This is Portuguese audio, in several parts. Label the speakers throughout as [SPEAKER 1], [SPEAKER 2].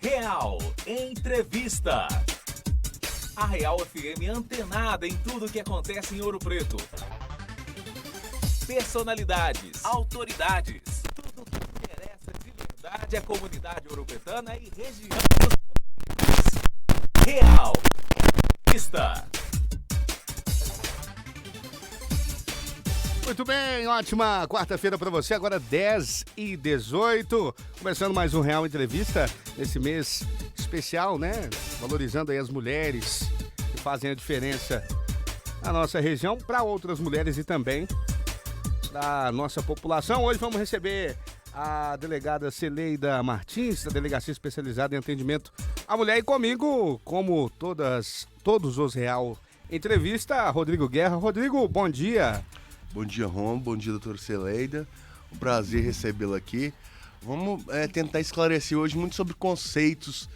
[SPEAKER 1] Real Entrevista. A Real FM antenada em tudo que acontece em Ouro Preto. Personalidades, autoridades, tudo que interessa de verdade à comunidade ouropretana e região dos Real Entrevista.
[SPEAKER 2] Muito bem, ótima quarta-feira para você, agora 10h18, começando mais um Real Entrevista nesse mês especial, né? Valorizando aí as mulheres que fazem a diferença na nossa região para outras mulheres e também da nossa população. Hoje vamos receber a delegada Celeida Martins, da Delegacia Especializada em Atendimento à Mulher, e comigo, como todos os Real Entrevista, Rodrigo Guerra. Rodrigo, bom dia.
[SPEAKER 3] Bom dia, Rom. Bom dia, doutora Celeida. Um prazer recebê-la aqui. Vamos tentar esclarecer hoje muito sobre conceitos,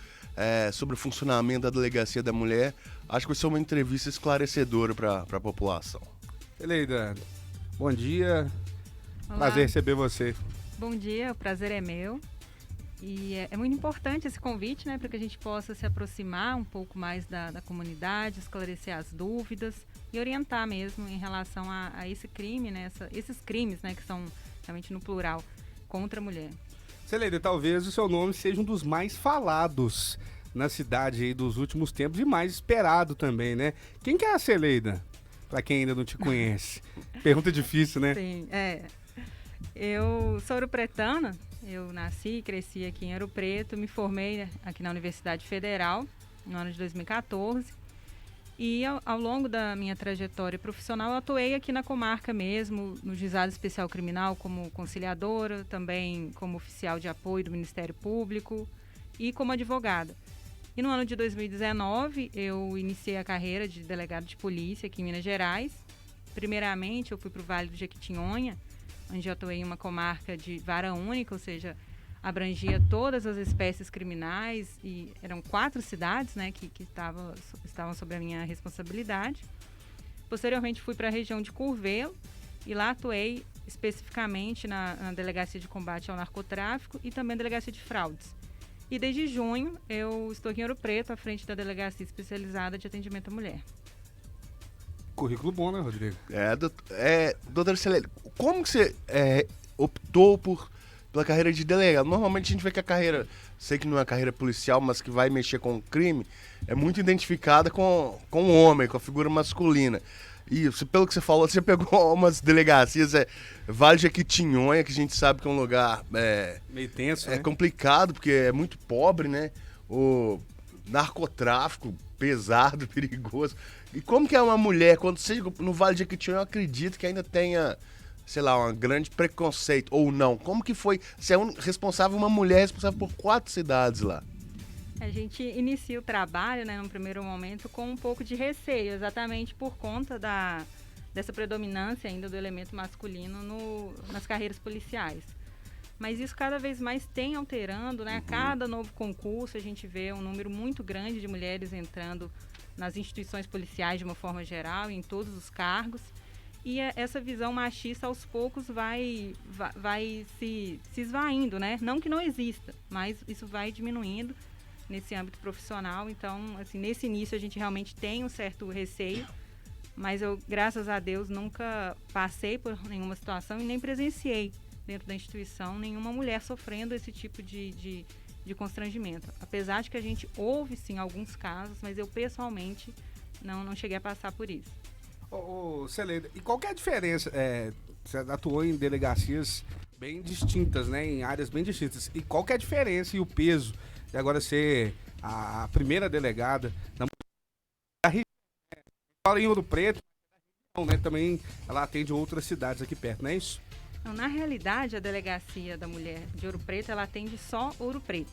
[SPEAKER 3] sobre o funcionamento da Delegacia da Mulher. Acho que vai ser uma entrevista esclarecedora para a população.
[SPEAKER 2] Celeida, bom dia.
[SPEAKER 4] Olá.
[SPEAKER 2] Prazer receber você.
[SPEAKER 4] Bom dia, o prazer é meu. E é muito importante esse convite, né, para que a gente possa se aproximar um pouco mais da comunidade, esclarecer as dúvidas e orientar mesmo em relação a esse crime, né, esses crimes, né, que são realmente no plural, contra a mulher.
[SPEAKER 2] Celeida, talvez o seu nome seja um dos mais falados na cidade aí dos últimos tempos e mais esperado também, né? Quem que é a Celeida? Para quem ainda não te conhece. Pergunta difícil, né?
[SPEAKER 4] Sim, eu sou ouropretana, eu nasci e cresci aqui em Ouro Preto, me formei aqui na Universidade Federal no ano de 2014 e ao longo da minha trajetória profissional eu atuei aqui na comarca mesmo, no Juizado Especial Criminal como conciliadora, também como oficial de apoio do Ministério Público e como advogada. E no ano de 2019 eu iniciei a carreira de delegado de polícia aqui em Minas Gerais. Primeiramente eu fui para o Vale do Jequitinhonha, onde eu atuei em uma comarca de vara única, ou seja, abrangia todas as espécies criminais e eram 4 cidades, né, que estavam sob a minha responsabilidade. Posteriormente fui para a região de Curvelo e lá atuei especificamente na Delegacia de Combate ao Narcotráfico e também na Delegacia de Fraudes. E desde junho eu estou aqui em Ouro Preto, à frente da Delegacia Especializada de Atendimento à Mulher.
[SPEAKER 2] Currículo bom, né, Rodrigo?
[SPEAKER 3] Doutora Celeida, como que você optou pela carreira de delegado? Normalmente a gente vê que a carreira, sei que não é uma carreira policial, mas que vai mexer com o crime, é muito identificada com o homem, com a figura masculina. E pelo que você falou, você pegou umas delegacias, Vale de Jequitinhonha, que a gente sabe que é um lugar
[SPEAKER 2] meio tenso, né?
[SPEAKER 3] complicado, porque é muito pobre, né? O narcotráfico pesado, perigoso. E como que é uma mulher, quando você no Vale de Jequitinhonha, eu acredito que ainda tenha, sei lá, um grande preconceito, ou não. Como que foi? Você é uma mulher responsável por 4 cidades lá.
[SPEAKER 4] A gente inicia o trabalho, né, no primeiro momento, com um pouco de receio, exatamente por conta dessa predominância ainda do elemento masculino nas carreiras policiais. Mas isso cada vez mais tem alterando, né? A cada novo concurso a gente vê um número muito grande de mulheres entrando nas instituições policiais de uma forma geral, em todos os cargos. E essa visão machista aos poucos vai se esvaindo, né? Não que não exista, mas isso vai diminuindo nesse âmbito profissional. Então, assim, nesse início a gente realmente tem um certo receio, mas eu, graças a Deus, nunca passei por nenhuma situação e nem presenciei dentro da instituição nenhuma mulher sofrendo esse tipo de constrangimento. Apesar de que a gente ouve, sim, alguns casos, mas eu pessoalmente não cheguei a passar por isso.
[SPEAKER 2] Celeida, e qual que é a diferença? Você atuou em delegacias bem distintas, né? Em áreas bem distintas. E qual que é a diferença e o peso de agora ser a primeira delegada da região? Fala em Ouro Preto, né? Também ela atende outras cidades aqui perto, não é isso?
[SPEAKER 4] Então, na realidade, a Delegacia da Mulher de Ouro Preto, ela atende só Ouro Preto.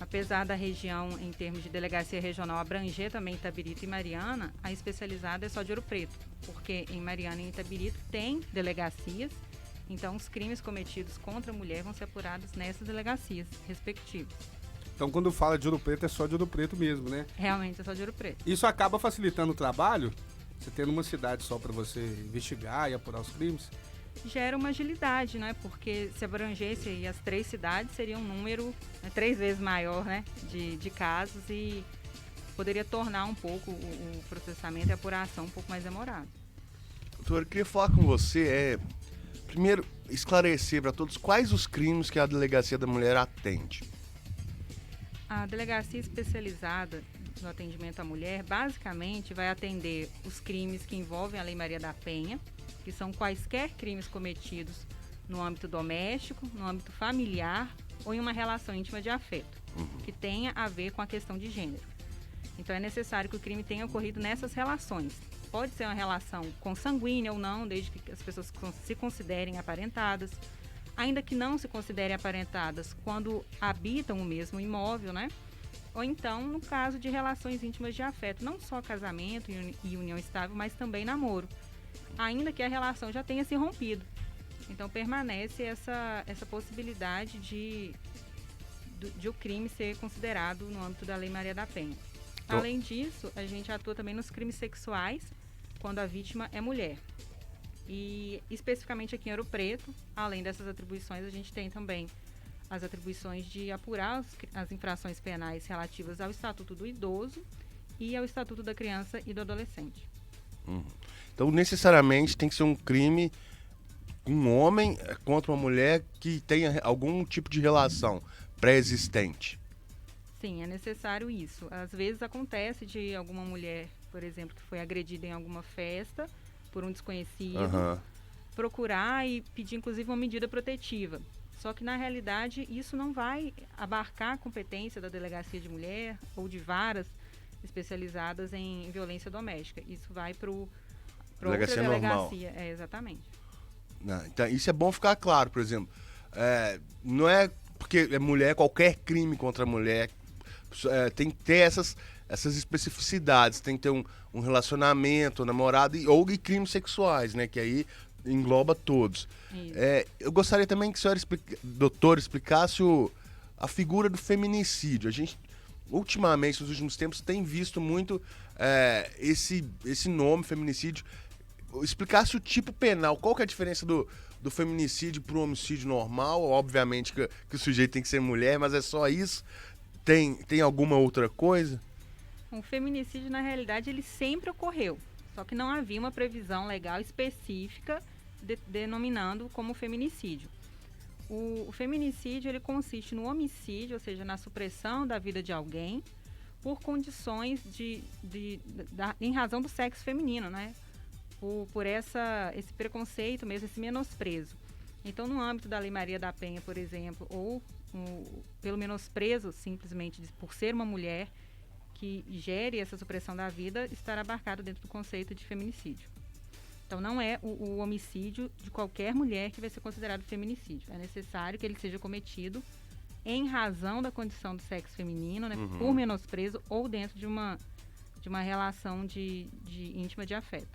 [SPEAKER 4] Apesar da região, em termos de delegacia regional, abranger também Itabirito e Mariana, a especializada é só de Ouro Preto, porque em Mariana e Itabirito tem delegacias, então os crimes cometidos contra a mulher vão ser apurados nessas delegacias respectivas.
[SPEAKER 2] Então, quando fala de Ouro Preto, é só de Ouro Preto mesmo, né?
[SPEAKER 4] Realmente é só de Ouro Preto.
[SPEAKER 2] Isso acaba facilitando o trabalho? Você tendo uma cidade só para você investigar e apurar os crimes?
[SPEAKER 4] gera uma agilidade, né? Porque se abrangesse aí as 3 cidades, seria um número 3 vezes maior, né? De casos e poderia tornar um pouco o processamento e a apuração um pouco mais demorado.
[SPEAKER 3] Doutora, eu queria falar com você, primeiro, esclarecer para todos quais os crimes que a Delegacia da Mulher atende.
[SPEAKER 4] A delegacia especializada no atendimento à mulher, basicamente, vai atender os crimes que envolvem a Lei Maria da Penha, que são quaisquer crimes cometidos no âmbito doméstico, no âmbito familiar ou em uma relação íntima de afeto, que tenha a ver com a questão de gênero. Então, é necessário que o crime tenha ocorrido nessas relações. Pode ser uma relação consanguínea ou não, desde que as pessoas se considerem aparentadas. Ainda que não se considerem aparentadas quando habitam o mesmo imóvel, né? Ou então, no caso de relações íntimas de afeto, não só casamento e união estável, mas também namoro. Ainda que a relação já tenha se rompido. Então, permanece essa possibilidade de o crime ser considerado no âmbito da Lei Maria da Penha. Além disso, a gente atua também nos crimes sexuais, quando a vítima é mulher. E especificamente aqui em Ouro Preto, além dessas atribuições, a gente tem também as atribuições de apurar as infrações penais relativas ao Estatuto do Idoso e ao Estatuto da Criança e do Adolescente.
[SPEAKER 3] Então, necessariamente, tem que ser um crime, um homem contra uma mulher que tenha algum tipo de relação pré-existente.
[SPEAKER 4] Sim, é necessário isso. Às vezes acontece de alguma mulher, por exemplo, que foi agredida em alguma festa por um desconhecido, procurar e pedir, inclusive, uma medida protetiva. Só que, na realidade, isso não vai abarcar a competência da Delegacia de Mulher ou de varas especializadas em violência doméstica. Isso vai para outra
[SPEAKER 3] Delegacia normal.
[SPEAKER 4] Exatamente.
[SPEAKER 3] Não, então, isso é bom ficar claro, por exemplo. Não é porque é mulher, qualquer crime contra a mulher tem que ter essas especificidades, tem que ter um relacionamento, namorado ou crimes sexuais, né? Que aí engloba todos. Eu gostaria também que a senhora, doutora, explicasse a figura do feminicídio. A gente, ultimamente, nos últimos tempos, tem visto muito esse nome, feminicídio. Explicasse o tipo penal, qual que é a diferença do feminicídio para o homicídio normal. Obviamente que o sujeito tem que ser mulher, mas é só isso. Tem alguma outra coisa?
[SPEAKER 4] O feminicídio, na realidade, ele sempre ocorreu. Só que não havia uma previsão legal específica denominando como feminicídio. O feminicídio, ele consiste no homicídio, ou seja, na supressão da vida de alguém por condições em razão do sexo feminino, né? Por esse preconceito mesmo, esse menosprezo. Então, no âmbito da Lei Maria da Penha, por exemplo, ou pelo menosprezo, simplesmente, por ser uma mulher que gere essa supressão da vida, estará abarcado dentro do conceito de feminicídio. Então, não é o homicídio de qualquer mulher que vai ser considerado feminicídio. É necessário que ele seja cometido em razão da condição do sexo feminino, né, por menosprezo ou dentro de uma relação de íntima de afeto.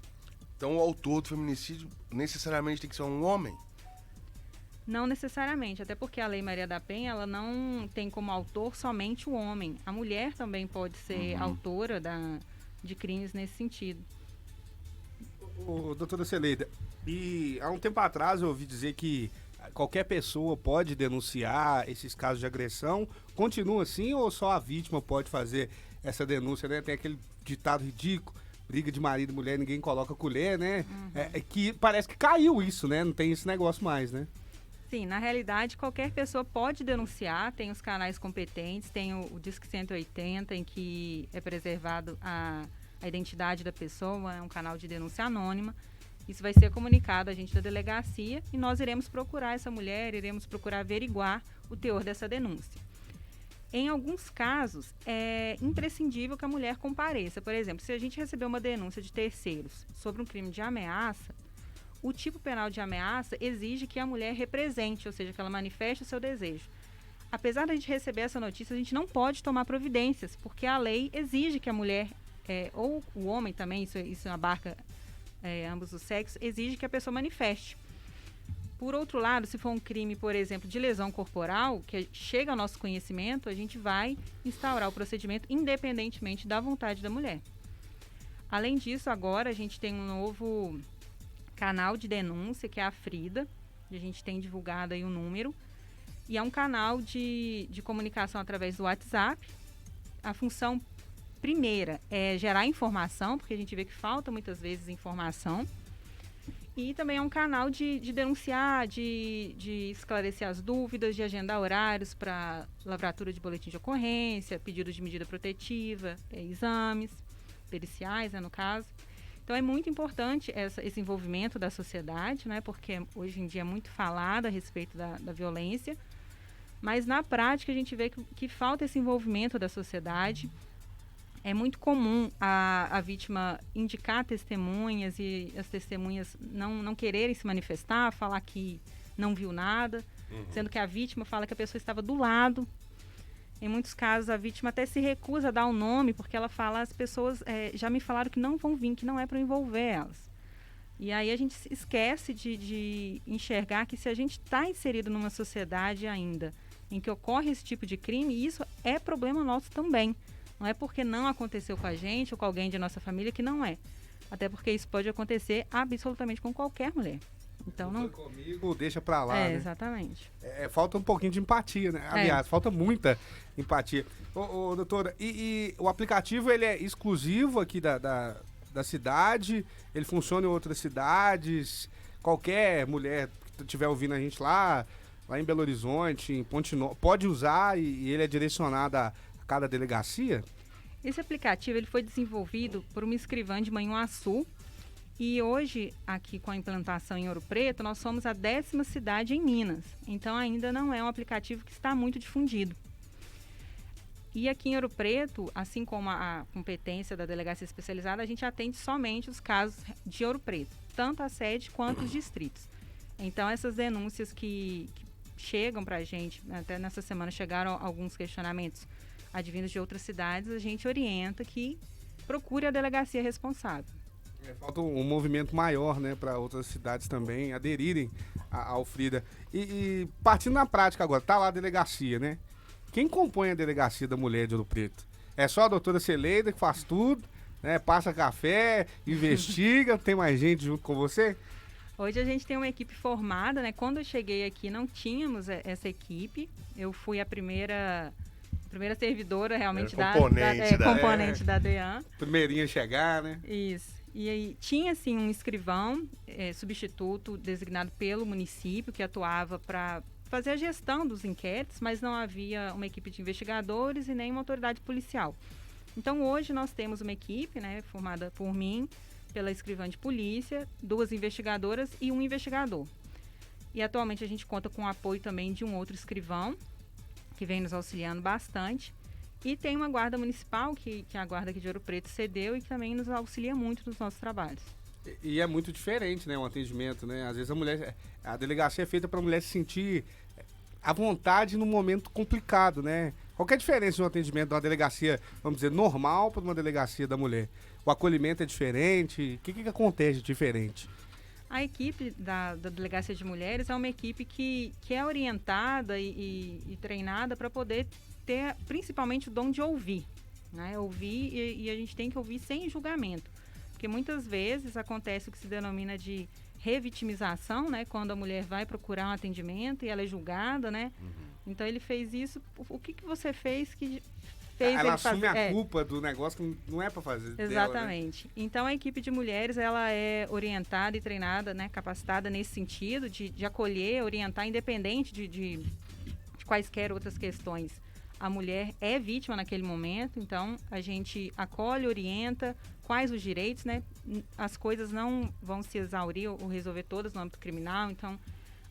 [SPEAKER 3] Então, o autor do feminicídio necessariamente tem que ser um homem?
[SPEAKER 4] Não necessariamente, até porque a Lei Maria da Penha, ela não tem como autor somente o homem. A mulher também pode ser autora de crimes nesse sentido.
[SPEAKER 2] Doutora Celeida, e há um tempo atrás eu ouvi dizer que qualquer pessoa pode denunciar esses casos de agressão. Continua assim ou só a vítima pode fazer essa denúncia, né? Tem aquele ditado ridículo, briga de marido e mulher, ninguém coloca colher, né? Que parece que caiu isso, né? Não tem esse negócio mais, né?
[SPEAKER 4] Sim, na realidade, qualquer pessoa pode denunciar, tem os canais competentes, tem o Disque 180, em que é preservado a identidade da pessoa, é um canal de denúncia anônima. Isso vai ser comunicado a gente da delegacia e nós iremos procurar essa mulher, iremos procurar averiguar o teor dessa denúncia. Em alguns casos, é imprescindível que a mulher compareça. Por exemplo, se a gente receber uma denúncia de terceiros sobre um crime de ameaça, o tipo penal de ameaça exige que a mulher represente, ou seja, que ela manifeste o seu desejo. Apesar de a gente receber essa notícia, a gente não pode tomar providências, porque a lei exige que a mulher, ou o homem também, isso abarca ambos os sexos, exige que a pessoa manifeste. Por outro lado, se for um crime, por exemplo, de lesão corporal, que chega ao nosso conhecimento, a gente vai instaurar o procedimento independentemente da vontade da mulher. Além disso, agora a gente tem um novo canal de denúncia, que é a Frida, e a gente tem divulgado aí o número, e é um canal de comunicação através do WhatsApp. A função primeira é gerar informação, porque a gente vê que falta muitas vezes informação, e também é um canal de denunciar, de esclarecer as dúvidas, de agendar horários para lavratura de boletim de ocorrência, pedido de medida protetiva, exames periciais, né, no caso. Então é muito importante esse envolvimento da sociedade, né, porque hoje em dia é muito falado a respeito da violência, mas na prática a gente vê que falta esse envolvimento da sociedade. É muito comum a vítima indicar testemunhas e as testemunhas não quererem se manifestar, falar que não viu nada, sendo que a vítima fala que a pessoa estava do lado. Em muitos casos, a vítima até se recusa a dar o nome, porque ela fala, as pessoas já me falaram que não vão vir, que não é para envolver elas. E aí a gente esquece de enxergar que se a gente está inserido numa sociedade ainda em que ocorre esse tipo de crime, isso é problema nosso também. Não é porque não aconteceu com a gente ou com alguém de nossa família que não é. Até porque isso pode acontecer absolutamente com qualquer mulher. Então não.
[SPEAKER 2] Comigo, deixa pra lá.
[SPEAKER 4] É,
[SPEAKER 2] né?
[SPEAKER 4] Exatamente.
[SPEAKER 2] Falta um pouquinho de empatia, né? Aliás, falta muita empatia. Ô, doutora, e o aplicativo ele é exclusivo aqui da cidade? Ele funciona em outras cidades? Qualquer mulher que estiver ouvindo a gente lá em Belo Horizonte, em Ponte Nova, pode usar e ele é direcionado a cada delegacia?
[SPEAKER 4] Esse aplicativo ele foi desenvolvido por uma escrivã de Manhuaçu e hoje, aqui com a implantação em Ouro Preto, nós somos a 10ª cidade em Minas. Então ainda não é um aplicativo que está muito difundido. E aqui em Ouro Preto, assim como a competência da delegacia especializada, a gente atende somente os casos de Ouro Preto, tanto a sede quanto os distritos. Então essas denúncias que chegam para a gente, até nessa semana chegaram alguns questionamentos advindos de outras cidades, a gente orienta que procure a delegacia responsável.
[SPEAKER 2] Falta um movimento maior, né, para outras cidades também aderirem ao Frida. E partindo na prática agora, tá lá a delegacia, né? Quem compõe a delegacia da mulher de Ouro Preto? É só a doutora Celeida que faz tudo, né? Passa café, investiga, tem mais gente junto com você?
[SPEAKER 4] Hoje a gente tem uma equipe formada, né? Quando eu cheguei aqui não tínhamos essa equipe. Eu fui a primeira servidora realmente componente da DEAN.
[SPEAKER 2] Primeirinha a chegar, né?
[SPEAKER 4] Isso. E aí tinha assim um escrivão substituto designado pelo município que atuava para fazer a gestão dos inquéritos, mas não havia uma equipe de investigadores e nem uma autoridade policial. Então hoje nós temos uma equipe, né, formada por mim, pela escrivã de polícia, 2 investigadoras e um investigador. E atualmente a gente conta com o apoio também de um outro escrivão, que vem nos auxiliando bastante. E tem uma guarda municipal, que a guarda aqui de Ouro Preto cedeu e que também nos auxilia muito nos nossos trabalhos.
[SPEAKER 2] E é muito diferente, né, o atendimento, né? Às vezes a delegacia é feita para a mulher se sentir à vontade num momento complicado, né? Qual que é a diferença de um atendimento de uma delegacia, vamos dizer, normal para uma delegacia da mulher? O acolhimento é diferente? O que acontece de diferente?
[SPEAKER 4] A equipe da Delegacia de Mulheres é uma equipe que é orientada e treinada para poder ter principalmente o dom de ouvir, né? Ouvir e a gente tem que ouvir sem julgamento, porque muitas vezes acontece o que se denomina de revitimização, né? Quando a mulher vai procurar um atendimento e ela é julgada, né? Então ele fez isso, o que você fez que fez
[SPEAKER 2] ela
[SPEAKER 4] ele
[SPEAKER 2] assume
[SPEAKER 4] fazer?
[SPEAKER 2] a culpa do negócio que não é para fazer.
[SPEAKER 4] Exatamente.
[SPEAKER 2] Dela, né?
[SPEAKER 4] Então a equipe de mulheres ela é orientada e treinada, né, capacitada nesse sentido de acolher, orientar, independente de quaisquer outras questões. A mulher é vítima naquele momento, então a gente acolhe, orienta quais os direitos, né? As coisas não vão se exaurir ou resolver todas no âmbito criminal, então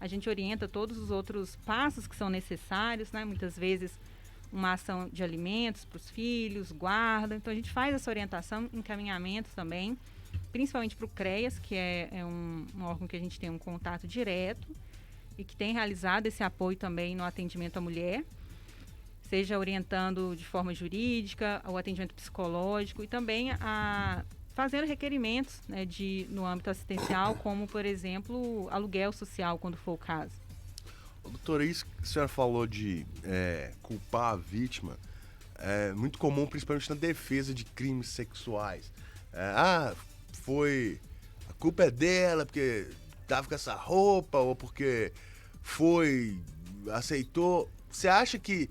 [SPEAKER 4] a gente orienta todos os outros passos que são necessários, né? Muitas vezes uma ação de alimentos para os filhos, guarda. Então a gente faz essa orientação, encaminhamento também, principalmente para o CREAS, que é um órgão que a gente tem um contato direto e que tem realizado esse apoio também no atendimento à mulher, seja orientando de forma jurídica, o atendimento psicológico e também fazendo requerimentos, né, no âmbito assistencial, como, por exemplo, aluguel social, quando for o caso.
[SPEAKER 3] Doutora, isso que a senhora falou de culpar a vítima é muito comum, principalmente na defesa de crimes sexuais. Foi a culpa é dela porque tava com essa roupa ou porque aceitou. Você acha que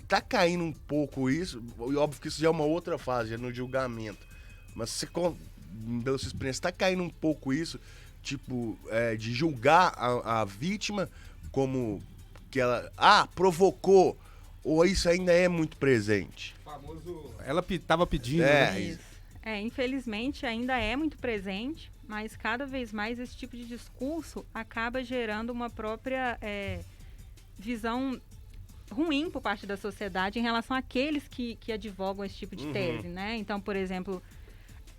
[SPEAKER 3] tá caindo um pouco isso? E óbvio que isso já é uma outra fase, já é no julgamento. Mas você, pela sua experiência, tá caindo um pouco isso, tipo, de julgar a vítima como que ela, provocou, ou isso ainda é muito presente?
[SPEAKER 2] Famoso. Ela tava pedindo,
[SPEAKER 3] É.
[SPEAKER 2] né?
[SPEAKER 4] Isso. Infelizmente ainda é muito presente, mas cada vez mais esse tipo de discurso acaba gerando uma própria visão ruim por parte da sociedade em relação àqueles que advogam esse tipo de tese, né? Então, por exemplo,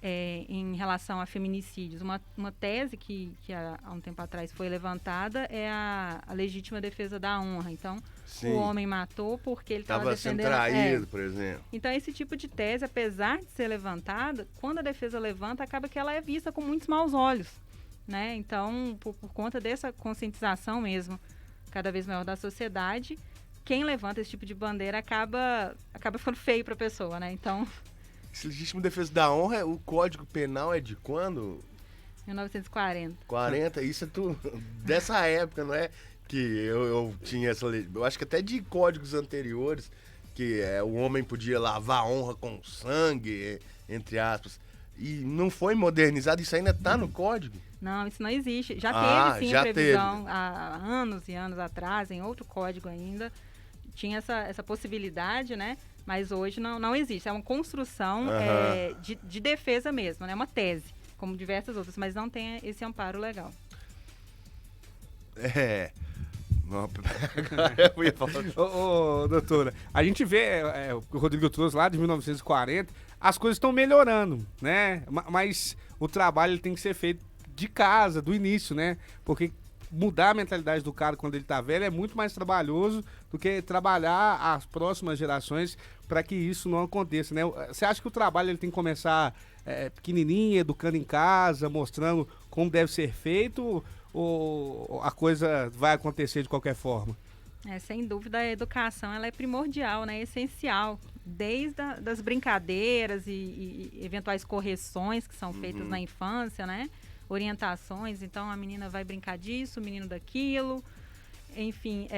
[SPEAKER 4] em relação a feminicídios, uma tese que há um tempo atrás foi levantada é a legítima defesa da honra. Então,
[SPEAKER 3] Sim.
[SPEAKER 4] o homem matou porque ele estava
[SPEAKER 3] Sendo
[SPEAKER 4] defendendo...
[SPEAKER 3] traído, por exemplo.
[SPEAKER 4] Então, esse tipo de tese, apesar de ser levantada, quando a defesa levanta, acaba que ela é vista com muitos maus olhos, né? Então, por conta dessa conscientização mesmo, cada vez maior da sociedade, quem levanta esse tipo de bandeira acaba ficando feio para a pessoa, né? Então,
[SPEAKER 3] Esse legítimo defesa da honra, o Código Penal é de quando?
[SPEAKER 4] 1940.
[SPEAKER 3] 40? Isso é dessa época, não é? Que eu tinha essa lei. Eu acho que até de códigos anteriores, que o homem podia lavar a honra com sangue, entre aspas. E não foi modernizado, isso ainda tá no código?
[SPEAKER 4] Não, isso não existe. Já teve, sim,
[SPEAKER 3] já
[SPEAKER 4] previsão há anos e anos atrás, em outro código ainda. Tinha essa possibilidade, né? Mas hoje não existe. É uma construção de defesa mesmo, né? Uma tese, como diversas outras, mas não tem esse amparo legal.
[SPEAKER 3] Não, agora eu ia falar.
[SPEAKER 2] Ô, doutora, a gente vê, o Rodrigo trouxe lá de 1940, as coisas estão melhorando, né? Mas o trabalho ele tem que ser feito de casa, do início, né? Porque mudar a mentalidade do cara quando ele tá velho é muito mais trabalhoso do que trabalhar as próximas gerações para que isso não aconteça, né? Você acha que o trabalho ele tem que começar pequenininho, educando em casa, mostrando como deve ser feito, ou a coisa vai acontecer de qualquer forma?
[SPEAKER 4] Sem dúvida, a educação ela é primordial, né? É essencial. Desde das brincadeiras e eventuais correções que são feitas na infância, né? Orientações, então a menina vai brincar disso, o menino daquilo. Enfim,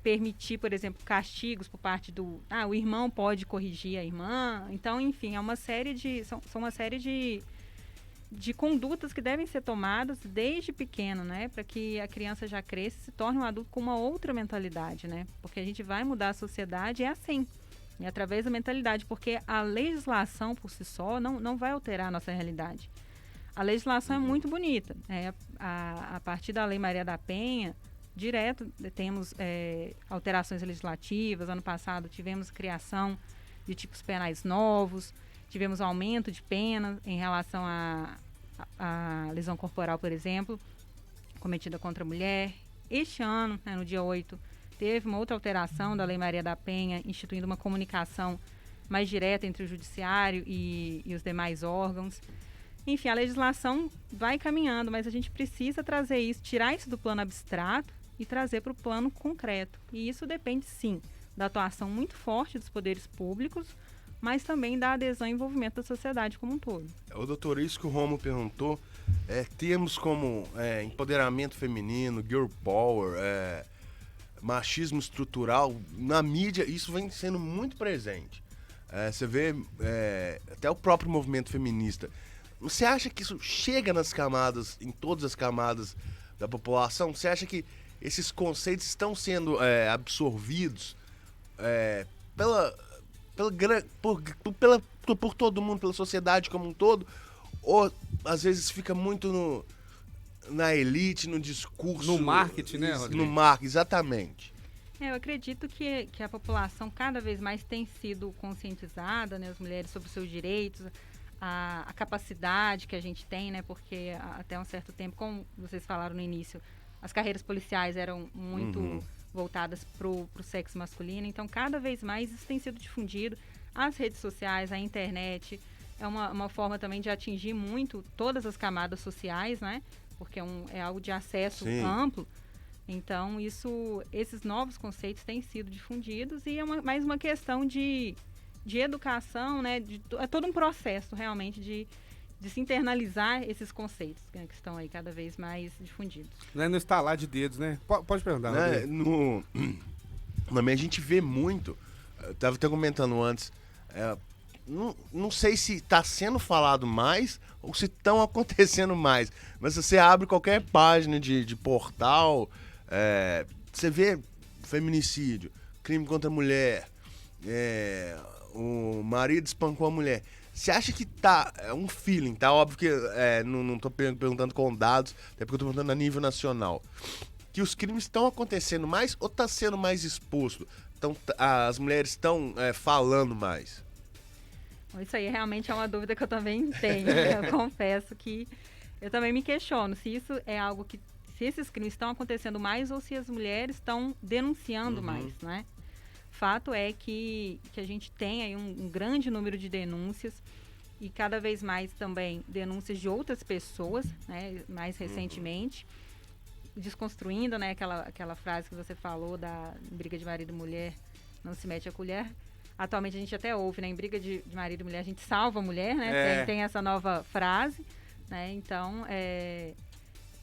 [SPEAKER 4] permitir, por exemplo, castigos por parte do... o irmão pode corrigir a irmã. Então, enfim, é uma série são uma série de condutas que devem ser tomadas desde pequeno, né? Para que a criança já cresça e se torne um adulto com uma outra mentalidade, né? Porque a gente vai mudar a sociedade assim, e através da mentalidade, porque a legislação por si só não vai alterar a nossa realidade. A legislação é muito bonita. A partir da Lei Maria da Penha, direto temos alterações legislativas. Ano passado tivemos criação de tipos penais novos, tivemos aumento de pena em relação à lesão corporal, por exemplo, cometida contra a mulher. Este ano, no dia 8, teve uma outra alteração da Lei Maria da Penha, instituindo uma comunicação mais direta entre o judiciário e os demais órgãos. Enfim, a legislação vai caminhando, mas a gente precisa trazer isso, tirar isso do plano abstrato e trazer para o plano concreto. E isso depende, sim, da atuação muito forte dos poderes públicos, mas também da adesão e envolvimento da sociedade como um todo.
[SPEAKER 3] Doutor, isso que o Romo perguntou, termos como empoderamento feminino, girl power, machismo estrutural, na mídia, isso vem sendo muito presente. Você vê até o próprio movimento feminista. Você acha que isso chega nas camadas, em todas as camadas da população? Você acha que esses conceitos estão sendo absorvidos por todo mundo, pela sociedade como um todo? Ou às vezes fica muito na elite, no discurso?
[SPEAKER 2] No marketing, né, Rodrigo?
[SPEAKER 3] No marketing, exatamente.
[SPEAKER 4] Eu acredito que a população cada vez mais tem sido conscientizada, né, as mulheres, sobre os seus direitos, a capacidade que a gente tem, né? Porque até um certo tempo, como vocês falaram no início, as carreiras policiais eram muito voltadas para o sexo masculino. Então, cada vez mais isso tem sido difundido. As redes sociais, a internet, é uma forma também de atingir muito todas as camadas sociais, né? Porque é algo de acesso amplo. Então, esses novos conceitos têm sido difundidos e é mais uma questão de educação, né? É todo um processo realmente de se internalizar esses conceitos, né, que estão aí cada vez mais difundidos.
[SPEAKER 2] Não é no estalar de dedos, né? Pode perguntar.
[SPEAKER 3] Né? Também a gente vê muito, eu estava até comentando antes, não sei se está sendo falado mais ou se estão acontecendo mais, mas se você abre qualquer página de portal, você vê feminicídio, crime contra a mulher, o marido espancou a mulher. Você acha que é um feeling, tá? Óbvio que não tô perguntando com dados, até porque eu tô perguntando a nível nacional. Que os crimes estão acontecendo mais ou tá sendo mais exposto? As mulheres estão falando mais?
[SPEAKER 4] Isso aí realmente é uma dúvida que eu também tenho. Eu confesso que eu também me questiono se isso é algo que... Se esses crimes estão acontecendo mais ou se as mulheres estão denunciando mais, né? Fato é que a gente tem aí um grande número de denúncias e cada vez mais também denúncias de outras pessoas, né, mais recentemente, desconstruindo, né, aquela frase que você falou da briga de marido e mulher, não se mete a colher. Atualmente a gente até ouve, né, em briga de marido e mulher a gente salva a mulher, né, tem essa nova frase, né, então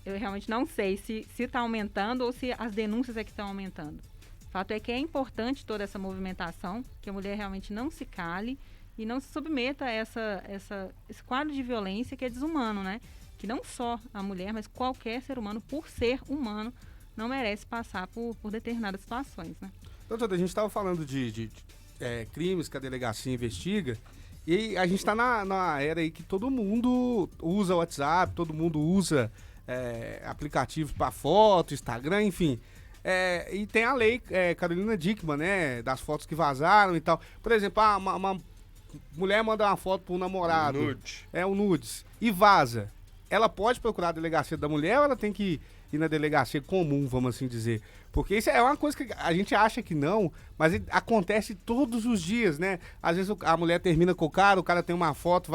[SPEAKER 4] eu realmente não sei se está aumentando ou se as denúncias é que estão aumentando. O fato é que é importante toda essa movimentação, que a mulher realmente não se cale e não se submeta a esse quadro de violência que é desumano, né? Que não só a mulher, mas qualquer ser humano, por ser humano, não merece passar por determinadas situações, né?
[SPEAKER 2] Doutora, a gente estava falando de crimes que a delegacia investiga e a gente está na era aí que todo mundo usa o WhatsApp, todo mundo usa aplicativos para foto, Instagram, enfim... e tem a lei Carolina Dickmann, né? Das fotos que vazaram e tal. Por exemplo, uma mulher manda uma foto pro namorado.
[SPEAKER 3] Nude.
[SPEAKER 2] Um nudes. E vaza. Ela pode procurar a delegacia da mulher ou ela tem que ir na delegacia comum, vamos assim dizer? Porque isso é uma coisa que a gente acha que não, mas acontece todos os dias, né? Às vezes a mulher termina com o cara tem uma foto,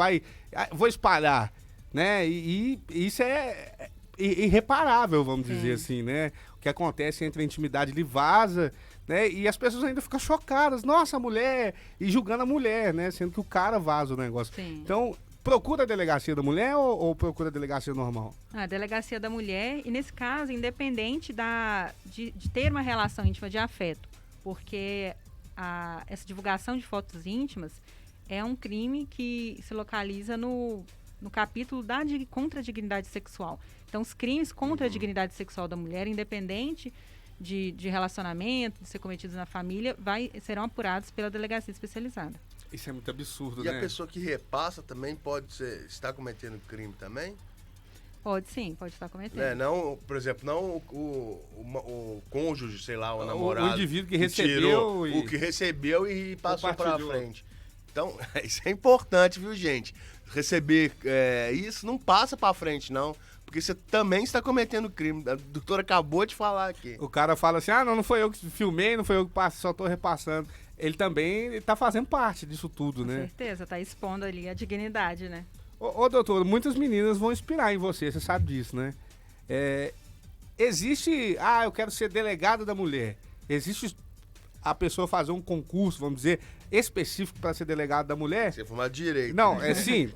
[SPEAKER 2] vou espalhar, né? E isso é irreparável, vamos dizer assim, né? O que acontece entre a intimidade, ele vaza, né? E as pessoas ainda ficam chocadas. Nossa, a mulher! E julgando a mulher, né? Sendo que o cara vaza o negócio.
[SPEAKER 4] Sim.
[SPEAKER 2] Então, procura a delegacia da mulher ou procura a delegacia normal? A
[SPEAKER 4] delegacia da mulher, e nesse caso, independente de ter uma relação íntima de afeto, porque essa divulgação de fotos íntimas é um crime que se localiza no capítulo contra a dignidade sexual. Então, os crimes contra a dignidade sexual da mulher, independente de relacionamento, de ser cometidos na família, serão apurados pela delegacia especializada.
[SPEAKER 2] Isso é muito absurdo,
[SPEAKER 3] né?
[SPEAKER 2] E
[SPEAKER 3] a pessoa que repassa também pode estar cometendo crime também?
[SPEAKER 4] Pode sim, pode estar cometendo.
[SPEAKER 3] Não, por exemplo, não o cônjuge, sei lá, o namorado.
[SPEAKER 2] O indivíduo que recebeu
[SPEAKER 3] o que recebeu e passou para frente. Então, isso é importante, viu, gente? Receber isso não passa para frente, não. Porque você também está cometendo crime. A doutora acabou de falar aqui.
[SPEAKER 2] O cara fala assim, não foi eu que filmei, não foi eu que passei, só estou repassando. Ele também está fazendo parte disso tudo, né?
[SPEAKER 4] Com certeza, está expondo ali a dignidade, né?
[SPEAKER 2] Ô, doutor, muitas meninas vão inspirar em você sabe disso, né? Existe, eu quero ser delegada da mulher. Existe a pessoa fazer um concurso, vamos dizer, específico para ser delegado da mulher?
[SPEAKER 3] Você formar direito.
[SPEAKER 2] Não, sim...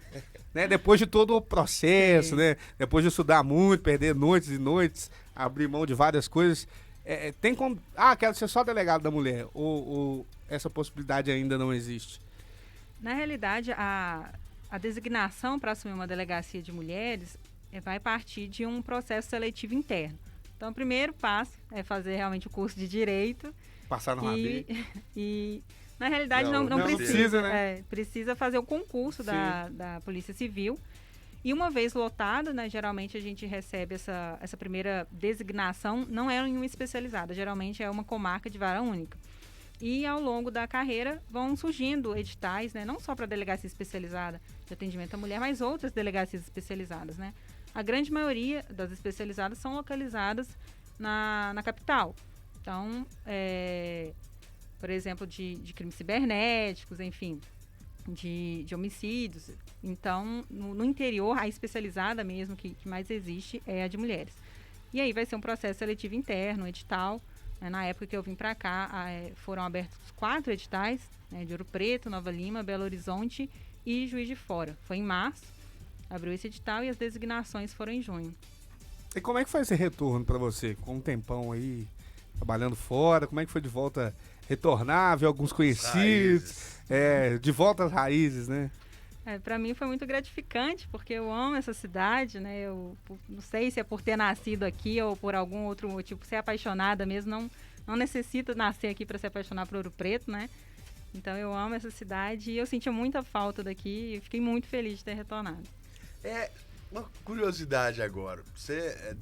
[SPEAKER 2] Né, depois de todo o processo, né? Depois de estudar muito, perder noites e noites, abrir mão de várias coisas, tem como... quero ser só delegado da mulher, ou essa possibilidade ainda não existe?
[SPEAKER 4] Na realidade, a designação para assumir uma delegacia de mulheres vai partir de um processo seletivo interno. Então, o primeiro passo é fazer realmente o curso de Direito.
[SPEAKER 2] Passar no AB.
[SPEAKER 4] E na realidade, não precisa, né? Precisa fazer o concurso da Polícia Civil. E uma vez lotado, né, geralmente a gente recebe essa primeira designação, não é em uma especializada, geralmente é uma comarca de vara única. E ao longo da carreira vão surgindo editais, né, não só para delegacia especializada de atendimento à mulher, mas outras delegacias especializadas, né? A grande maioria das especializadas são localizadas na capital. Então, por exemplo, de crimes cibernéticos, enfim, de homicídios. Então, no interior, a especializada mesmo que mais existe é a de mulheres. E aí vai ser um processo seletivo interno, um edital. Né? Na época que eu vim para cá, foram abertos 4 editais, né, de Ouro Preto, Nova Lima, Belo Horizonte e Juiz de Fora. Foi em março. abriu esse edital e as designações foram em junho.
[SPEAKER 2] E como é que foi esse retorno pra você? Com um tempão aí, trabalhando fora, como é que foi de volta retornar, ver alguns conhecidos? De volta às raízes, né?
[SPEAKER 4] Para mim foi muito gratificante, porque eu amo essa cidade, né? Não sei se é por ter nascido aqui ou por algum outro motivo, ser apaixonada mesmo, não necessito nascer aqui para se apaixonar por Ouro Preto, né? Então eu amo essa cidade e eu senti muita falta daqui e fiquei muito feliz de ter retornado.
[SPEAKER 3] Uma curiosidade agora. Você é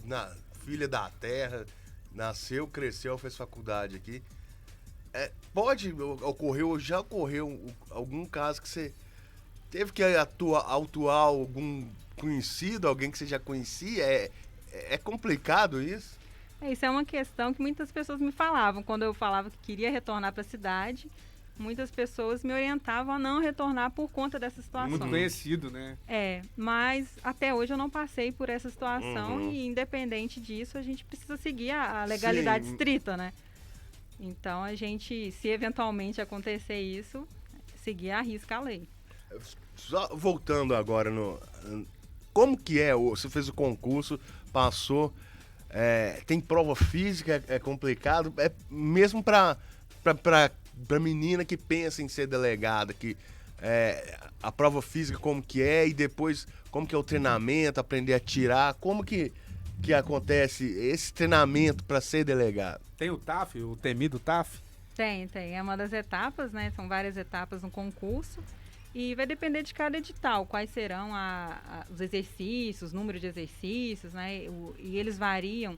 [SPEAKER 3] filha da terra, nasceu, cresceu, fez faculdade aqui. Já ocorreu algum caso que você teve que autuar algum conhecido, alguém que você já conhecia? É complicado isso?
[SPEAKER 4] Isso é uma questão que muitas pessoas me falavam. Quando eu falava que queria retornar para a cidade, muitas pessoas me orientavam a não retornar por conta dessa situação.
[SPEAKER 2] Muito conhecido, né?
[SPEAKER 4] Mas até hoje eu não passei por essa situação e independente disso, a gente precisa seguir a legalidade estrita, né? Então a gente, se eventualmente acontecer isso, seguir à risca a lei.
[SPEAKER 3] Só voltando agora como que você fez o concurso, passou, tem prova física, é complicado, mesmo para menina que pensa em ser delegada, que a prova física como que é e depois como que é o treinamento, aprender a tirar, como que acontece esse treinamento para ser delegado?
[SPEAKER 2] Tem o TAF, o temido TAF?
[SPEAKER 4] Tem. É uma das etapas, né? São várias etapas no concurso. E vai depender de cada edital, quais serão os exercícios, o número de exercícios, né? E eles variam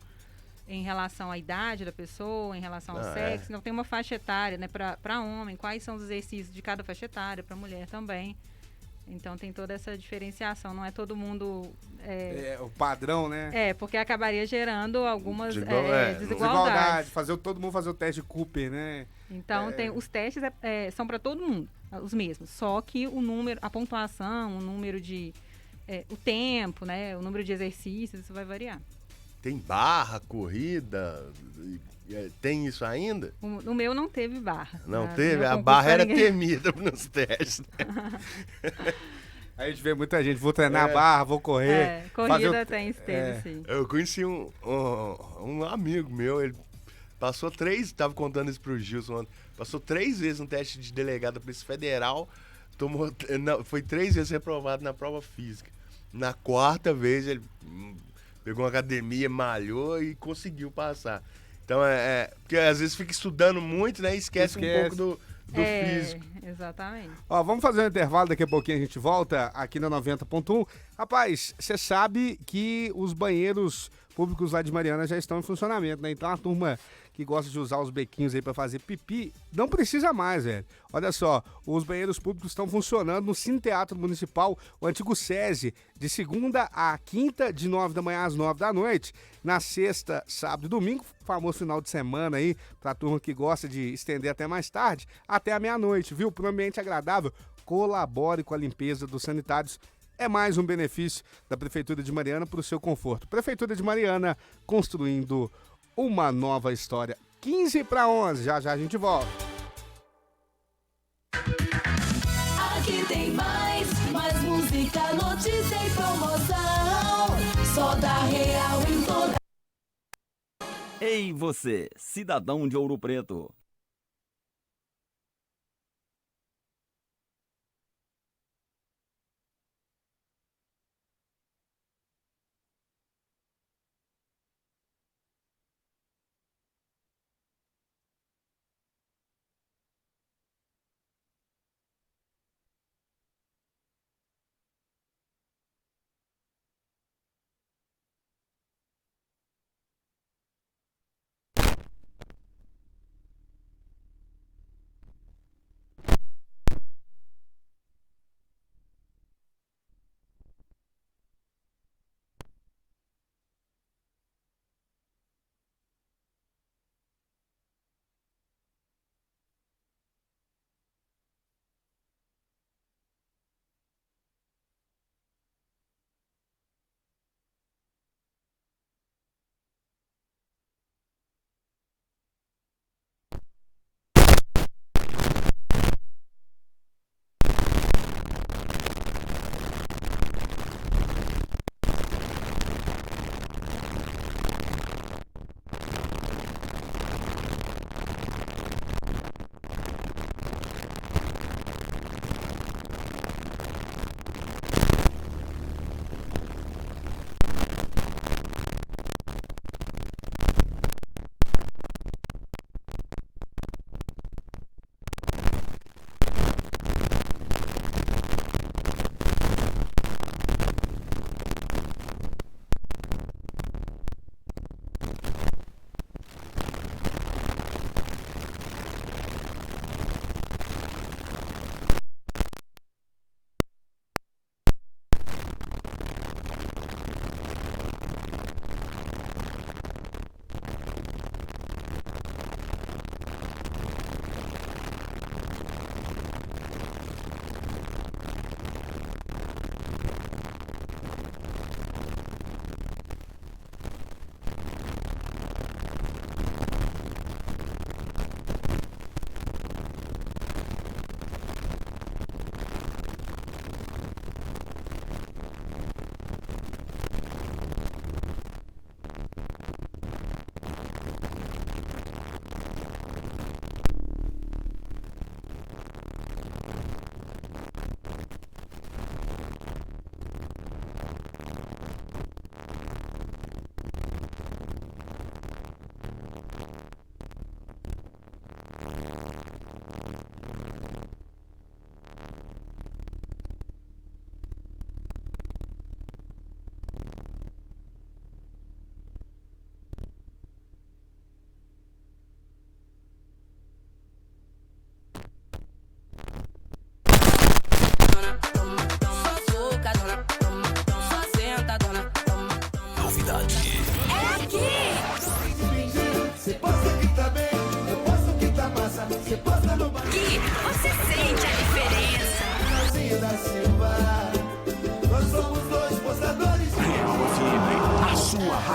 [SPEAKER 4] em relação à idade da pessoa, em relação ao sexo. Então tem uma faixa etária, né? Para homem, quais são os exercícios de cada faixa etária, para mulher também. Então tem toda essa diferenciação, não é todo mundo...
[SPEAKER 2] o padrão, né?
[SPEAKER 4] Porque acabaria gerando algumas
[SPEAKER 2] desigualdades. Todo mundo fazer o teste de Cooper, né?
[SPEAKER 4] Então os testes são para todo mundo, os mesmos. Só que o número, a pontuação, o número de... o tempo, né? O número de exercícios, isso vai variar.
[SPEAKER 3] Tem barra, corrida... Tem isso ainda?
[SPEAKER 4] O meu não teve barra.
[SPEAKER 3] Não teve? A barra era temida nos testes.
[SPEAKER 2] Aí a gente vê muita gente, vou treinar a barra, vou correr.
[SPEAKER 4] Corrida teve, sim.
[SPEAKER 3] Eu conheci um amigo meu, ele passou tava contando isso pro Gilson ontem, passou 3 vezes no teste de delegado da Polícia Federal, foi 3 vezes reprovado na prova física. Na 4ª vez ele pegou uma academia, malhou e conseguiu passar. Então porque às vezes fica estudando muito, né? E esquece um pouco do físico.
[SPEAKER 4] Exatamente.
[SPEAKER 2] Ó, vamos fazer um intervalo, daqui a pouquinho a gente volta aqui na 90.1. Rapaz, você sabe que os banheiros públicos lá de Mariana já estão em funcionamento, né? Então a turma que gosta de usar os bequinhos aí pra fazer pipi, não precisa mais, velho. Olha só, os banheiros públicos estão funcionando no Cine Teatro Municipal, o antigo SESI, de segunda a quinta, de 9 da manhã às 9 da noite. Na sexta, sábado e domingo, famoso final de semana aí, pra turma que gosta de estender até mais tarde, até a meia-noite, viu? Para um ambiente agradável, colabore com a limpeza dos sanitários. É mais um benefício da Prefeitura de Mariana para o seu conforto. Prefeitura de Mariana, construindo uma nova história. 11:55, já a gente volta.
[SPEAKER 5] Aqui tem mais música, notícia e promoção. Só da Real em toda.
[SPEAKER 6] Ei você, cidadão de Ouro Preto.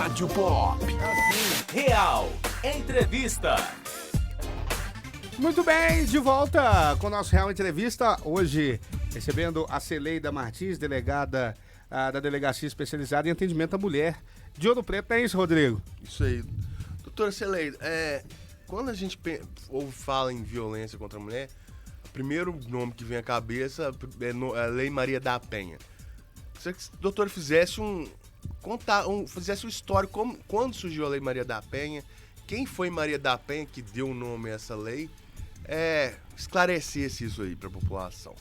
[SPEAKER 7] Rádio Pop.
[SPEAKER 1] Real Entrevista.
[SPEAKER 2] Muito bem, de volta com o nosso Real Entrevista. Hoje, recebendo a Celeida Martins, delegada da Delegacia Especializada em Atendimento à Mulher de Ouro Preto. Não é isso, Rodrigo?
[SPEAKER 3] Isso aí. Doutora Celeida, quando a gente fala em violência contra a mulher, o primeiro nome que vem à cabeça é a Lei Maria da Penha. Queria que o doutor fizesse fizesse um histórico, quando surgiu a Lei Maria da Penha, quem foi Maria da Penha que deu o nome a essa lei, esclarecesse isso aí para a população.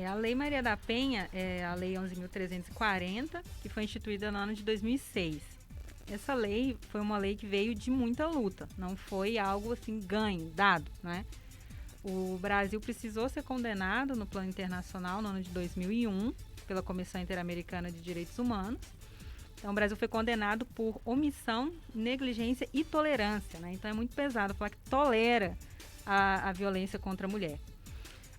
[SPEAKER 4] A Lei Maria da Penha é a Lei 11.340, que foi instituída no ano de 2006. Essa lei foi uma lei que veio de muita luta, não foi algo assim ganho, dado, né? O Brasil precisou ser condenado no plano internacional no ano de 2001 pela Comissão Interamericana de Direitos Humanos. Então, o Brasil foi condenado por omissão, negligência e tolerância, né? Então, é muito pesado falar que tolera a violência contra a mulher.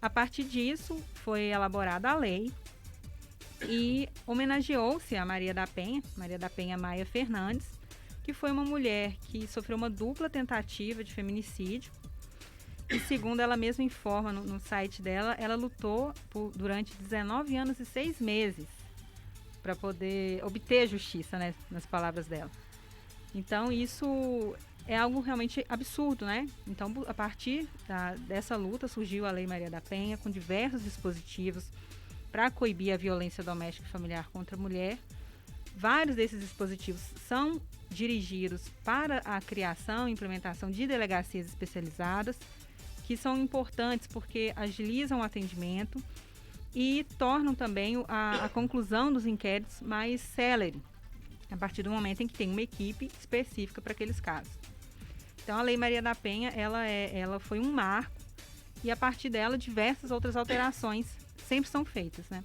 [SPEAKER 4] A partir disso, foi elaborada a lei e homenageou-se a Maria da Penha Maia Fernandes, que foi uma mulher que sofreu uma dupla tentativa de feminicídio. E segundo ela mesma informa no site dela, ela lutou durante 19 anos e 6 meses para poder obter justiça, né, nas palavras dela. Então, isso é algo realmente absurdo, né? Então, a partir dessa luta, surgiu a Lei Maria da Penha, com diversos dispositivos para coibir a violência doméstica e familiar contra a mulher. Vários desses dispositivos são dirigidos para a criação e implementação de delegacias especializadas, que são importantes porque agilizam o atendimento e tornam também a conclusão dos inquéritos mais célere, a partir do momento em que tem uma equipe específica para aqueles casos. Então, a Lei Maria da Penha, ela foi um marco e, a partir dela, diversas outras alterações sempre são feitas, né?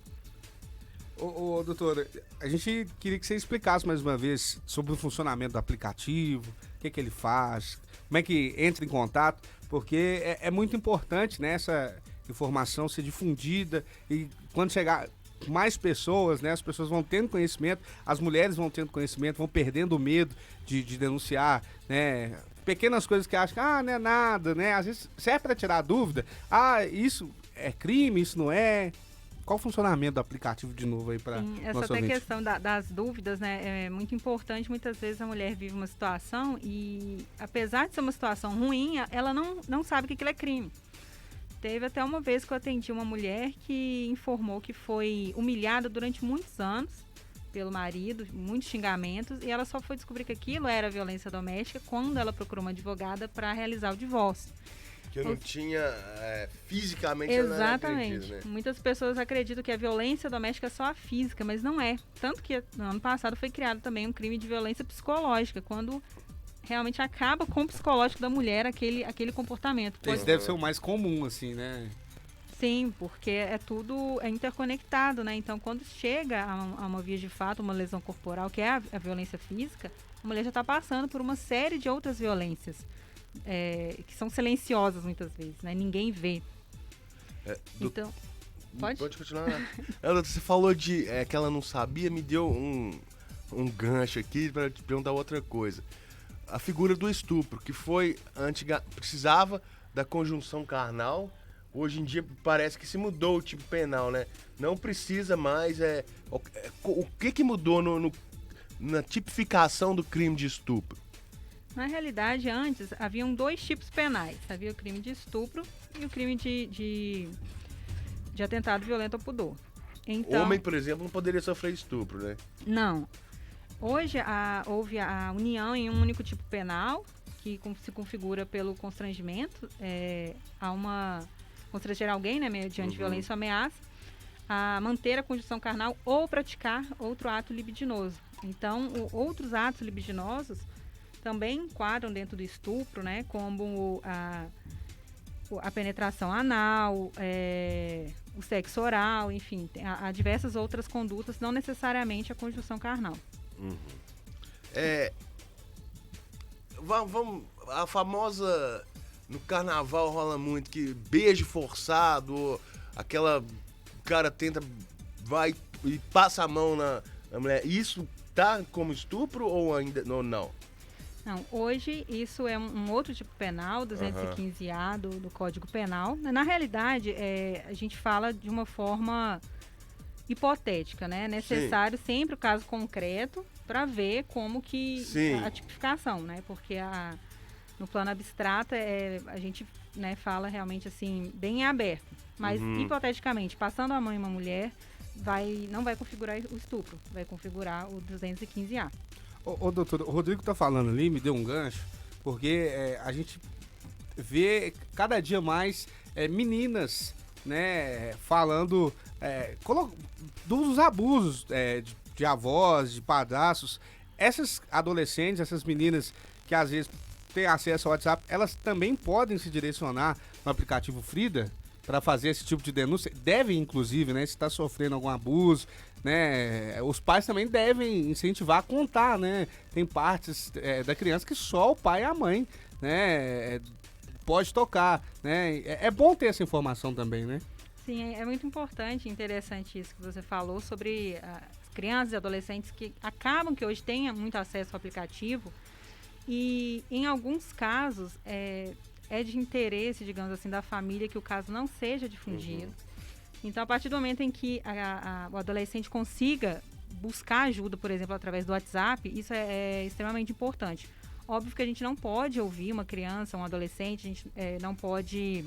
[SPEAKER 2] Doutora, a gente queria que você explicasse mais uma vez sobre o funcionamento do aplicativo, o que ele faz, como é que entra em contato, porque é muito importante, né, essa informação ser difundida e quando chegar mais pessoas, né, as pessoas vão tendo conhecimento, as mulheres vão tendo conhecimento, vão perdendo o medo de denunciar, né, pequenas coisas que acham que não é nada, né, às vezes serve para tirar dúvida, isso é crime, isso não é. Qual o funcionamento do aplicativo de novo aí para
[SPEAKER 4] essa até questão das dúvidas, né, é muito importante. Muitas vezes a mulher vive uma situação e, apesar de ser uma situação ruim, ela não sabe que aquilo é crime. Teve até uma vez que eu atendi uma mulher que informou que foi humilhada durante muitos anos pelo marido, muitos xingamentos, e ela só foi descobrir que aquilo era violência doméstica quando ela procurou uma advogada para realizar o divórcio.
[SPEAKER 3] Que eu não tinha fisicamente.
[SPEAKER 4] Exatamente.
[SPEAKER 3] Acredito, né?
[SPEAKER 4] Muitas pessoas acreditam que a violência doméstica é só a física, mas não é. Tanto que no ano passado foi criado também um crime de violência psicológica, quando realmente acaba com o psicológico da mulher aquele comportamento.
[SPEAKER 2] Esse deve ser o mais comum, assim, né?
[SPEAKER 4] Sim, porque tudo é interconectado, né? Então, quando chega a uma via de fato, uma lesão corporal, que é a violência física, a mulher já está passando por uma série de outras violências. Que são silenciosas muitas vezes, né? Ninguém vê. Então, pode
[SPEAKER 3] continuar. Você falou de que ela não sabia, me deu um gancho aqui para te perguntar outra coisa. A figura do estupro, que foi precisava da conjunção carnal, hoje em dia parece que se mudou o tipo penal, né? Não precisa mais. O que mudou na tipificação do crime de estupro?
[SPEAKER 4] Na realidade, antes, haviam 2 tipos penais. Havia o crime de estupro e o crime de atentado violento ao pudor. Então,
[SPEAKER 3] homem, por exemplo, não poderia sofrer estupro, né?
[SPEAKER 4] Não. Hoje, houve a união em um único tipo penal, que se configura pelo constrangimento, constranger alguém, né, mediante violência ou ameaça, a manter a conjunção carnal ou praticar outro ato libidinoso. Então, outros atos libidinosos também enquadram dentro do estupro, né, como a penetração anal, o sexo oral, enfim, há diversas outras condutas, não necessariamente a conjunção carnal.
[SPEAKER 3] Uhum. Vamos, a famosa, no carnaval rola muito que beijo forçado, o cara vai e passa a mão na mulher, isso tá como estupro ou ainda não?
[SPEAKER 4] Não, hoje isso é um outro tipo penal, 215A do Código Penal. Na realidade, a gente fala de uma forma hipotética, né? É necessário sempre o caso concreto para ver como que a tipificação, né? Porque no plano abstrato a gente, né, fala realmente assim, bem em aberto. Mas hipoteticamente, passando a mão em uma mulher, não vai configurar o estupro, vai configurar o 215A.
[SPEAKER 2] Ô, doutor, o Rodrigo tá falando ali, me deu um gancho, porque a gente vê cada dia mais meninas, né, falando dos abusos de avós, de padrastos. Essas adolescentes, essas meninas que às vezes têm acesso ao WhatsApp, elas também podem se direcionar no aplicativo Frida para fazer esse tipo de denúncia. Devem, inclusive, né, se está sofrendo algum abuso, né, os pais também devem incentivar a contar, né? Tem partes da criança que só o pai e a mãe, né, pode tocar, né? É bom ter essa informação também, né?
[SPEAKER 4] Sim, é muito importante e interessante isso que você falou sobre as crianças e adolescentes que acabam que hoje têm muito acesso ao aplicativo e, em alguns casos, é de interesse, digamos assim, da família que o caso não seja difundido. Então, a partir do momento em que o adolescente consiga buscar ajuda, por exemplo, através do WhatsApp, isso é extremamente importante. Óbvio que a gente não pode ouvir uma criança, um adolescente, a gente não pode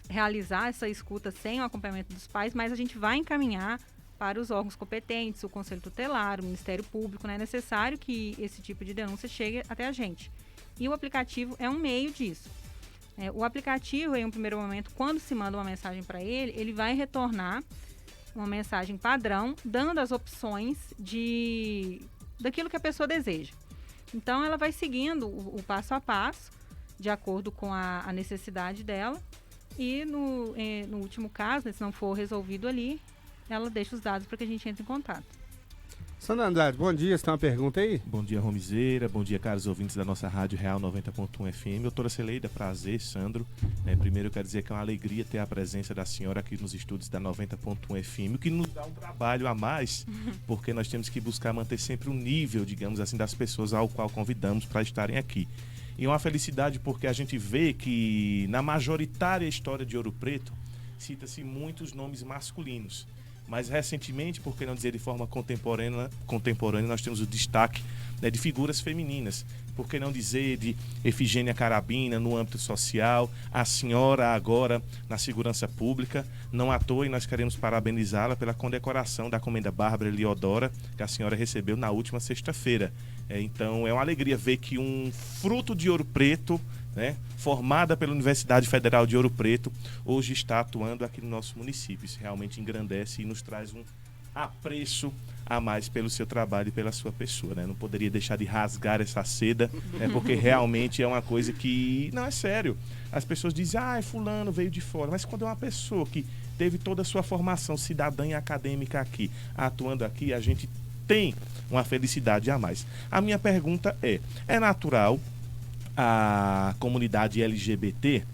[SPEAKER 4] realizar essa escuta sem o acompanhamento dos pais, mas a gente vai encaminhar para os órgãos competentes, o Conselho Tutelar, o Ministério Público, né? É necessário que esse tipo de denúncia chegue até a gente. E o aplicativo é um meio disso. O aplicativo, em um primeiro momento, quando se manda uma mensagem para ele, ele vai retornar uma mensagem padrão, dando as opções daquilo que a pessoa deseja. Então, ela vai seguindo o passo a passo, de acordo com a necessidade dela. E no último caso, né, se não for resolvido ali, ela deixa os dados para que a gente entre em contato.
[SPEAKER 2] Sandra Andrade, bom dia, você tem uma pergunta aí?
[SPEAKER 7] Bom dia, Romizeira, bom dia, caros ouvintes da nossa Rádio Real 90.1 FM. Doutora Celeida, prazer, Sandro. Primeiro eu quero dizer que é uma alegria ter a presença da senhora aqui nos estúdios da 90.1 FM, o que nos dá um trabalho a mais, porque nós temos que buscar manter sempre o nível, digamos assim, das pessoas ao qual convidamos para estarem aqui. E é uma felicidade porque a gente vê que na majoritária história de Ouro Preto cita-se muitos nomes masculinos. Mas recentemente, por que não dizer de forma contemporânea, nós temos o destaque, né, de figuras femininas. Por que não dizer de Efigênia Carabina no âmbito social, a senhora agora na segurança pública. Não à toa, e nós queremos parabenizá-la pela condecoração da Comenda Bárbara Eliodora, que a senhora recebeu na última sexta-feira. Então é uma alegria ver que um fruto de Ouro Preto, né, formada pela Universidade Federal de Ouro Preto, hoje está atuando aqui no nosso município. Isso realmente engrandece e nos traz um apreço a mais pelo seu trabalho e pela sua pessoa, né? Não poderia deixar de rasgar essa seda, né, porque realmente é uma coisa que... Não, é sério. As pessoas dizem, fulano veio de fora. Mas quando é uma pessoa que teve toda a sua formação cidadã e acadêmica aqui, atuando aqui, a gente tem uma felicidade a mais. A minha pergunta é natural a comunidade LGBT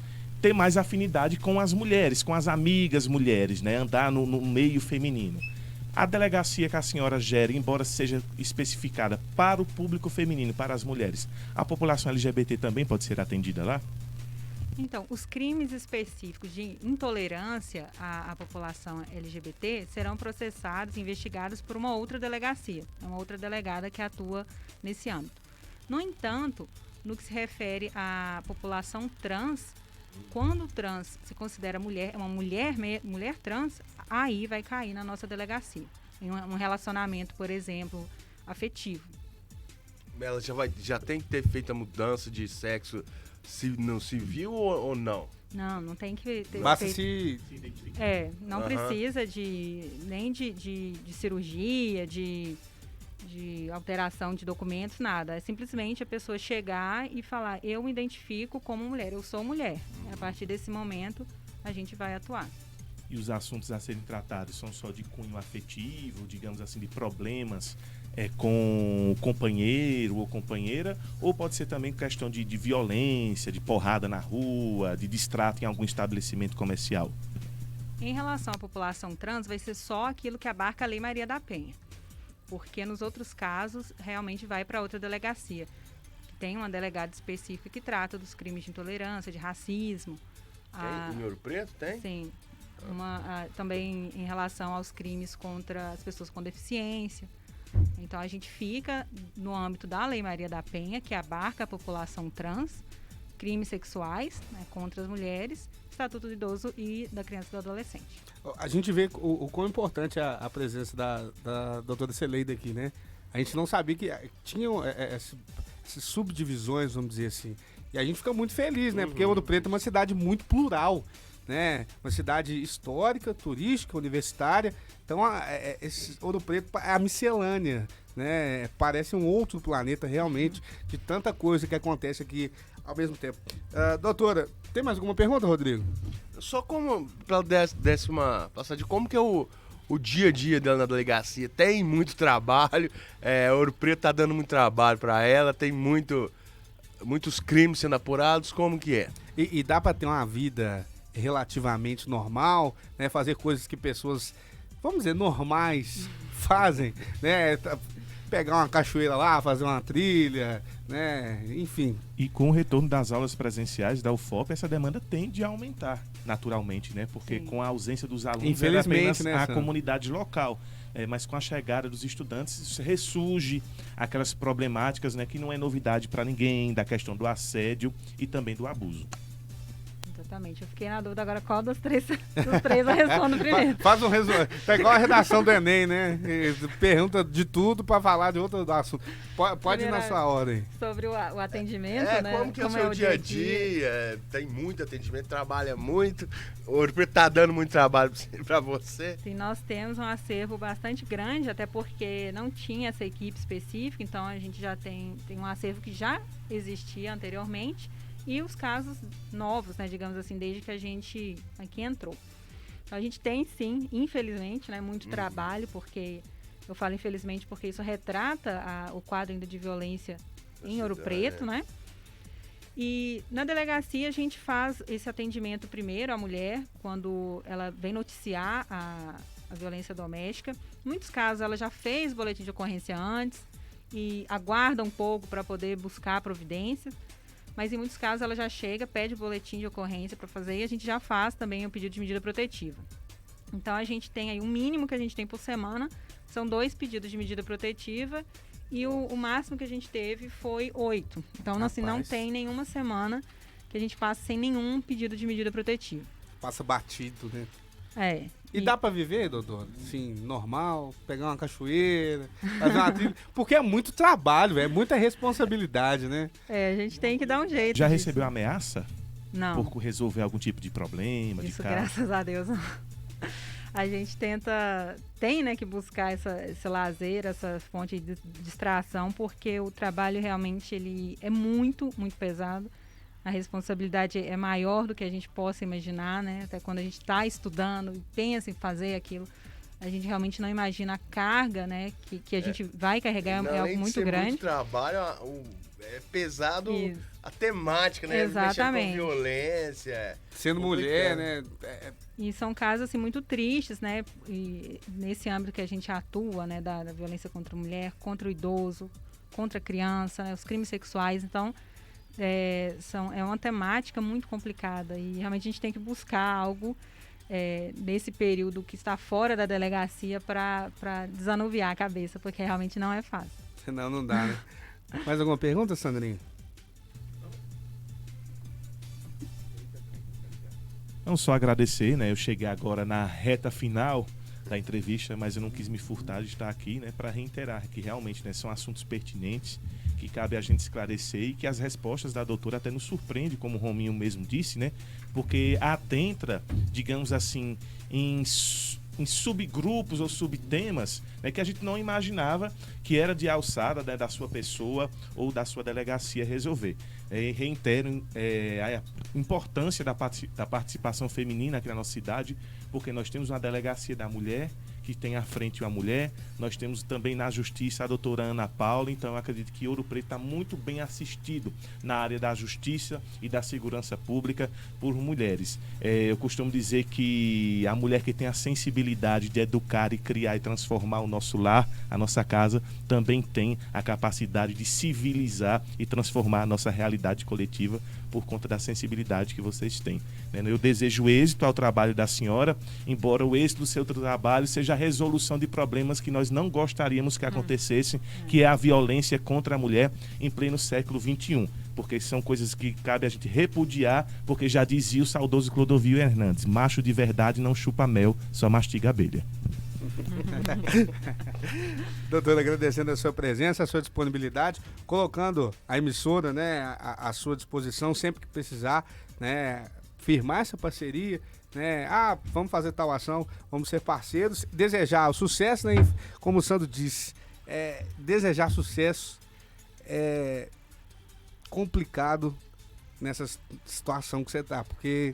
[SPEAKER 7] ter mais afinidade com as mulheres, com as amigas mulheres, né? Andar no meio feminino. A delegacia que a senhora gera, embora seja especificada para o público feminino, para as mulheres, a população LGBT também pode ser atendida lá?
[SPEAKER 4] Então, os crimes específicos de intolerância à população LGBT serão processados, investigados por uma outra delegacia, uma outra delegada que atua nesse âmbito. No entanto, no que se refere à população trans, quando o trans se considera mulher, uma mulher trans, aí vai cair na nossa delegacia. Em um relacionamento, por exemplo, afetivo.
[SPEAKER 3] Ela já tem que ter feito a mudança de sexo no civil ou não?
[SPEAKER 4] Não tem que ter.
[SPEAKER 2] Basta
[SPEAKER 4] feito...
[SPEAKER 2] se...
[SPEAKER 4] não precisa nem de cirurgia, de alteração de documentos, nada. É simplesmente a pessoa chegar e falar, eu me identifico como mulher, eu sou mulher. A partir desse momento, a gente vai atuar.
[SPEAKER 7] E os assuntos a serem tratados são só de cunho afetivo, digamos assim, de problemas com o companheiro ou companheira, ou pode ser também questão de violência, de porrada na rua, de distrato em algum estabelecimento comercial?
[SPEAKER 4] Em relação à população trans, vai ser só aquilo que abarca a Lei Maria da Penha. porque nos outros casos realmente vai para outra delegacia. Tem uma delegada específica que trata dos crimes de intolerância, de racismo.
[SPEAKER 3] Tem? Em Ouro Preto tem?
[SPEAKER 4] Sim. Também em relação aos crimes contra as pessoas com deficiência. Então a gente fica no âmbito da Lei Maria da Penha, que abarca a população trans, crimes sexuais, né, contra as mulheres, Estatuto do Idoso e da Criança e do Adolescente.
[SPEAKER 2] A gente vê o quão importante é a presença da doutora Celeida aqui, né? A gente não sabia que tinham essas subdivisões, vamos dizer assim. E a gente fica muito feliz, né? Porque Ouro Preto é uma cidade muito plural, né? Uma cidade histórica, turística, universitária. Então, esse Ouro Preto é a miscelânea, né? Parece um outro planeta, realmente, de tanta coisa que acontece aqui ao mesmo tempo. Doutora, tem mais alguma pergunta, Rodrigo?
[SPEAKER 3] Só como, pra décima passagem, como que é o dia a dia dela na delegacia? Tem muito trabalho, Ouro Preto tá dando muito trabalho pra ela, tem muitos crimes sendo apurados, como que é?
[SPEAKER 2] E dá pra ter uma vida relativamente normal, né? Fazer coisas que pessoas, vamos dizer, normais fazem, né? Pegar uma cachoeira lá, fazer uma trilha, né? Enfim.
[SPEAKER 7] E com o retorno das aulas presenciais da UFOP, essa demanda tende a aumentar naturalmente, né? Porque
[SPEAKER 4] Sim.
[SPEAKER 7] com a ausência dos alunos,
[SPEAKER 2] Infelizmente,
[SPEAKER 7] era apenas
[SPEAKER 2] né,
[SPEAKER 7] a
[SPEAKER 2] Sandro?
[SPEAKER 7] comunidade local. Mas com a chegada dos estudantes, ressurge aquelas problemáticas, né, que não é novidade para ninguém, da questão do assédio e também do abuso.
[SPEAKER 4] Exatamente. Eu fiquei na dúvida agora qual dos três eu respondo primeiro.
[SPEAKER 2] Faz um resumo. Tá igual a redação do Enem, né? Pergunta de tudo pra falar de outro assunto. Pode ir na sua ordem.
[SPEAKER 4] Sobre o atendimento, né?
[SPEAKER 3] Como que é o seu dia a dia? Tem muito atendimento, trabalha muito. O Ouro Preto tá dando muito trabalho pra você.
[SPEAKER 4] Sim, nós temos um acervo bastante grande, até porque não tinha essa equipe específica, então a gente já tem um acervo que já existia anteriormente. E os casos novos, né, digamos assim, desde que a gente aqui entrou. Então a gente tem sim, infelizmente, né, muito trabalho, porque eu falo infelizmente porque isso retrata o quadro ainda de violência em Ouro Preto, né? E na delegacia a gente faz esse atendimento primeiro à mulher, quando ela vem noticiar a violência doméstica. Em muitos casos ela já fez boletim de ocorrência antes e aguarda um pouco para poder buscar providências. Mas em muitos casos ela já chega, pede o boletim de ocorrência para fazer e a gente já faz também o pedido de medida protetiva. Então a gente tem aí um mínimo que a gente tem por semana, são 2 pedidos de medida protetiva e o máximo que a gente teve foi 8. Então assim, não tem nenhuma semana que a gente passa sem nenhum pedido de medida protetiva.
[SPEAKER 2] Passa batido, né?
[SPEAKER 4] É.
[SPEAKER 2] E dá pra viver, doutor? Sim, normal, pegar uma cachoeira, fazer uma trilha. Porque é muito trabalho, é muita responsabilidade, né?
[SPEAKER 4] A gente tem que dar um jeito.
[SPEAKER 7] Já
[SPEAKER 4] disso.
[SPEAKER 7] recebeu ameaça?
[SPEAKER 4] Não.
[SPEAKER 7] Por resolver algum tipo de problema,
[SPEAKER 4] Isso,
[SPEAKER 7] de caso?
[SPEAKER 4] graças a Deus, não. A gente tem, né, que buscar esse lazer, essa fonte de distração, porque o trabalho realmente ele é muito, muito pesado. A responsabilidade é maior do que a gente possa imaginar, né? Até quando a gente está estudando e pensa em fazer aquilo, a gente realmente não imagina a carga, né, que a gente vai carregar, é algo muito grande.
[SPEAKER 3] Muito trabalho, é pesado
[SPEAKER 4] Isso.
[SPEAKER 3] a temática, né?
[SPEAKER 4] Exatamente.
[SPEAKER 3] Mexer com violência.
[SPEAKER 2] Sendo mulher, né?
[SPEAKER 4] E são casos assim, muito tristes, né? E nesse âmbito que a gente atua, né, da violência contra a mulher, contra o idoso, contra a criança, né, os crimes sexuais. Então, é uma temática muito complicada e realmente a gente tem que buscar algo nesse período que está fora da delegacia para desanuviar a cabeça, porque realmente não é fácil.
[SPEAKER 2] Senão não dá, né? Mais alguma pergunta, Sandrinho?
[SPEAKER 7] Não só agradecer, né? Eu cheguei agora na reta final da entrevista, mas eu não quis me furtar de estar aqui, né, para reiterar que realmente, né, são assuntos pertinentes que cabe a gente esclarecer e que as respostas da doutora até nos surpreendem, como o Rominho mesmo disse, né, porque adentra, digamos assim, em subgrupos ou subtemas, né, que a gente não imaginava que era de alçada, né, da sua pessoa ou da sua delegacia resolver. Reitero a importância da participação feminina aqui na nossa cidade, porque nós temos uma delegacia da mulher que tem à frente uma mulher. Nós temos também na Justiça a doutora Ana Paula, então eu acredito que Ouro Preto está muito bem assistido na área da Justiça e da Segurança Pública por mulheres. Eu costumo dizer que a mulher que tem a sensibilidade de educar e criar e transformar o nosso lar, a nossa casa, também tem a capacidade de civilizar e transformar a nossa realidade coletiva por conta da sensibilidade que vocês têm. Eu desejo êxito ao trabalho da senhora, embora o êxito do seu trabalho seja a resolução de problemas que nós não gostaríamos que acontecessem, que é a violência contra a mulher em pleno século XXI. Porque são coisas que cabe a gente repudiar, porque já dizia o saudoso Clodovil Hernandes: macho de verdade não chupa mel, só mastiga abelha.
[SPEAKER 2] Doutora, agradecendo a sua presença, a sua disponibilidade, colocando a emissora, né, à sua disposição sempre que precisar, né, firmar essa parceria, né, vamos fazer tal ação, vamos ser parceiros, desejar o sucesso, né, como o Sandro disse, desejar sucesso é complicado nessa situação que você está, porque,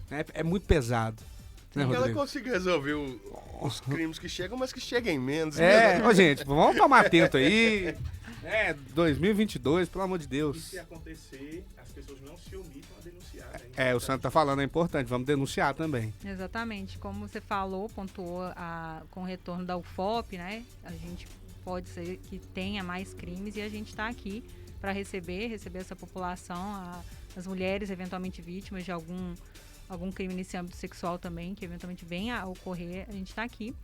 [SPEAKER 2] né, é muito pesado. Né,
[SPEAKER 3] que ela
[SPEAKER 2] Rodrigo?
[SPEAKER 3] consiga resolver os crimes que chegam, mas que cheguem menos.
[SPEAKER 2] Ô, gente, vamos tomar atento aí. 2022, pelo amor de
[SPEAKER 7] E
[SPEAKER 2] Deus.
[SPEAKER 7] se acontecer, as pessoas não se omitam a denunciar. Né?
[SPEAKER 2] O Sandro tá falando, é importante, vamos denunciar também.
[SPEAKER 4] Exatamente, como você falou, pontuou com o retorno da UFOP, né? A gente pode ser que tenha mais crimes e a gente está aqui para receber essa população, as mulheres eventualmente vítimas de algum crime nesse âmbito sexual também, que eventualmente venha a ocorrer, a gente está aqui.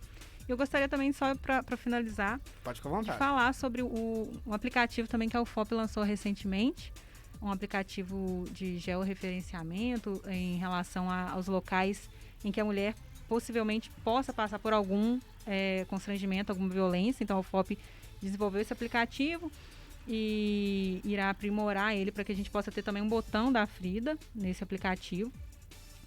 [SPEAKER 4] Eu gostaria também, só para finalizar,
[SPEAKER 2] Pode ficar à vontade.
[SPEAKER 4] de falar sobre um aplicativo também que a UFOP lançou recentemente, um aplicativo de georreferenciamento em relação aos locais em que a mulher possivelmente possa passar por algum constrangimento, alguma violência. Então a UFOP desenvolveu esse aplicativo e irá aprimorar ele para que a gente possa ter também um botão da Frida nesse aplicativo.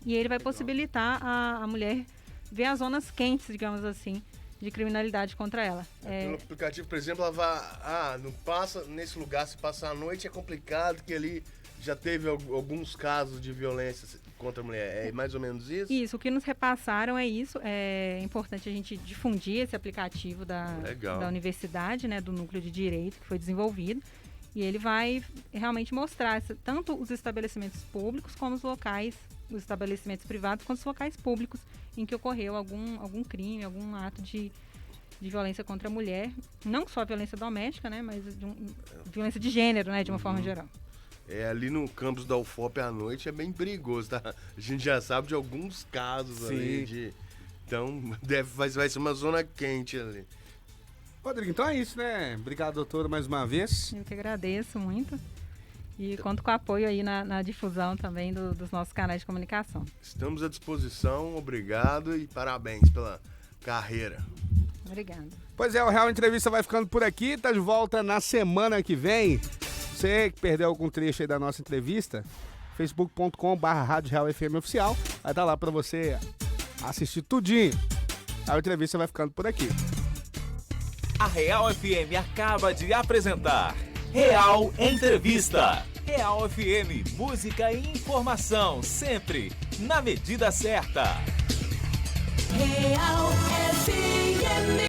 [SPEAKER 4] E ele vai possibilitar a mulher ver as zonas quentes, digamos assim, de criminalidade contra ela.
[SPEAKER 3] Pelo aplicativo, por exemplo, ela vai... não passa nesse lugar, se passar a noite é complicado, que ali já teve alguns casos de violência contra a mulher. É mais ou menos isso?
[SPEAKER 4] Isso, o que nos repassaram é isso. É importante a gente difundir esse aplicativo da universidade, né, do Núcleo de Direito, que foi desenvolvido. E ele vai realmente mostrar tanto os estabelecimentos públicos como os locais, os estabelecimentos privados, quanto os locais públicos em que ocorreu algum crime, algum ato de violência contra a mulher. Não só a violência doméstica, né, mas violência de gênero, né, de uma forma geral.
[SPEAKER 3] Ali no campus da UFOP à noite é bem perigoso, tá? A gente já sabe de alguns casos ali de... Então, vai ser uma zona quente ali.
[SPEAKER 2] Rodrigo, então é isso, né? Obrigado, doutora, mais uma vez.
[SPEAKER 4] Eu que agradeço muito. E conto com o apoio aí na difusão também dos nossos canais de comunicação.
[SPEAKER 3] Estamos à disposição, obrigado e parabéns pela carreira.
[SPEAKER 4] Obrigada.
[SPEAKER 2] Pois é, o Real Entrevista vai ficando por aqui, tá de volta na semana que vem. Você que perdeu algum trecho aí da nossa entrevista, facebook.com/Rádio Real FM Oficial, vai estar lá para você assistir tudinho. A entrevista vai ficando por aqui.
[SPEAKER 1] A Real FM acaba de apresentar Real Entrevista. Real FM, música e informação, sempre na medida certa.
[SPEAKER 5] Real FM.